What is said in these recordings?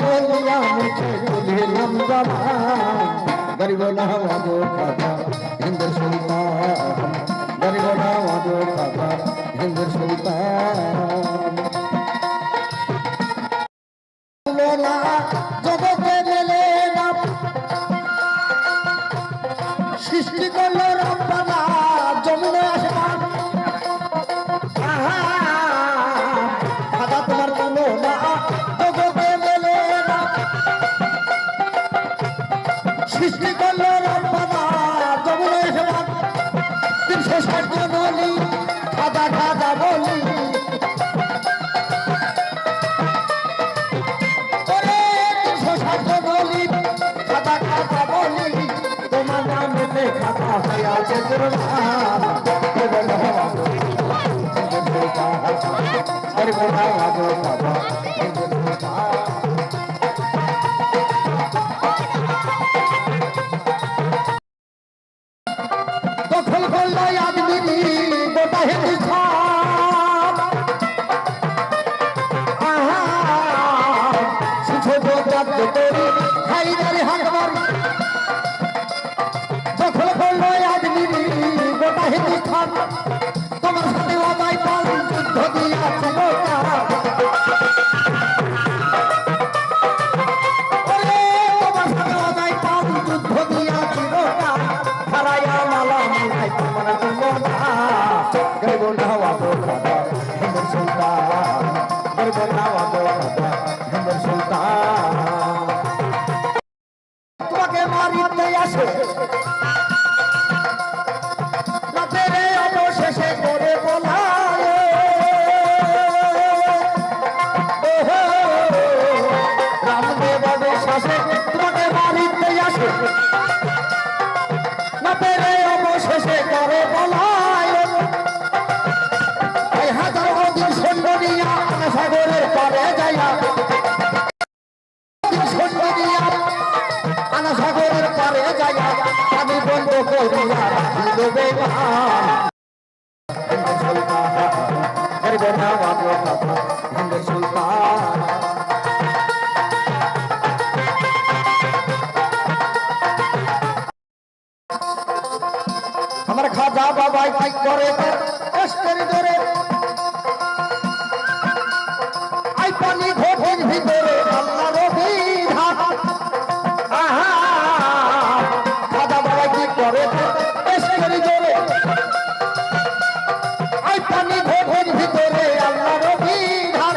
বলিয়া মুখে বলিলাম জামান গরিব নওয়াজ খাজা হিন্দের সুলতান গরিব নওয়াজ খাজা হিন্দের সুলতান জগতে মেলে না সৃষ্টি করলো রব্বানা যমুনা আসমান খাজা তোমার তুলনা জগতে মেলে না সৃষ্টি করলো রব্বানা যমুনা আসমান 360 জন বলি খাজা খাজা বলি তোমার নামে খাতা হয়ে আছে কুরবান দখল করল আদমি গোটা হিন্দুস্তান ছোট জাত তরি হাইদারি হাকবার দখল করল আদমি গোটা হিন্দুস্তান তোমার সাথে অবাই পাল যুদ্ধ দিয়াছে গোটা তোমার সাথে অবাই পাল যুদ্ধ দিয়াছে গোটা হারাইয়া মালা মালাই তোমার তুলনা গরিব নওয়াজ খাজা হিন্দের সুলতান গরিব নওয়াজ খাজা হিন্দের সুলতান তোমাকে মারিতে আসে রাতেরে অবশেষে করে বলায় রামদেব অবশেষে তোমাকে মারিতে আসে রাতেরে অবশেষে করে বলায় এই হাজার অদিন সৈন্য নিয়া সাগরের পারে যাইয়া সৈন্য নিয়া আনা সাগরের পারে যাইয়া আমি বন্ধ করিয়া রাখিল বেমান হিন্দের সুলতান গরিব নওয়াজ খাজা হিন্দের সুলতান আমার খাজা বাবাই কি করে কষ্টের ধরে আই পানি ঘোটের ভিতরে আল্লাহ রবিধান খাজা বাবাই কি করে কষ্টের ধরে আই পানি ঘোটের ভিতরে আল্লাহ রবিধান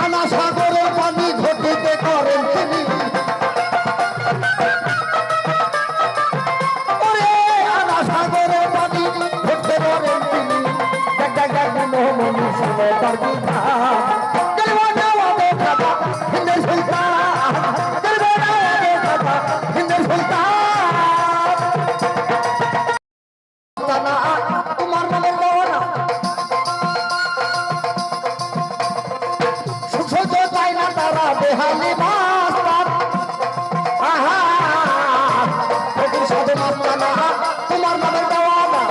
আনা সাগরের পানি ঘটিতে করেন তিনি সাগরের পানি ঘটতে পারেন তিনি মোহাম্মদ তার হিন্দের সুলতান হিন্দের সুলতান তোমার নামে না সুসজ্জ চাই না তারা বেহালি মাস্টার সাধু মাস্তানা তোমার নামে দেওয়া না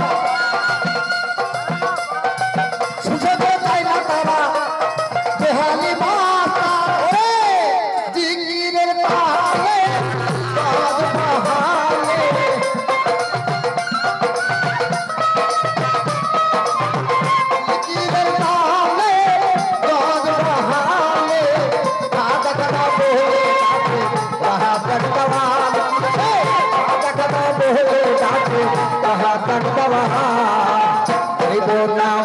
সুসজ্জ চাই না তারা বেহালি মাস্টার জিকিরের পাহাড়ে রাজ পাহাড়ে জিকিরের পাহাড়ে রাজ পাহাড়ে রাজা কাটা বলে রাহা প্রগটবান রাজা কাটা বলে রাহা প্রগটবান গরিব না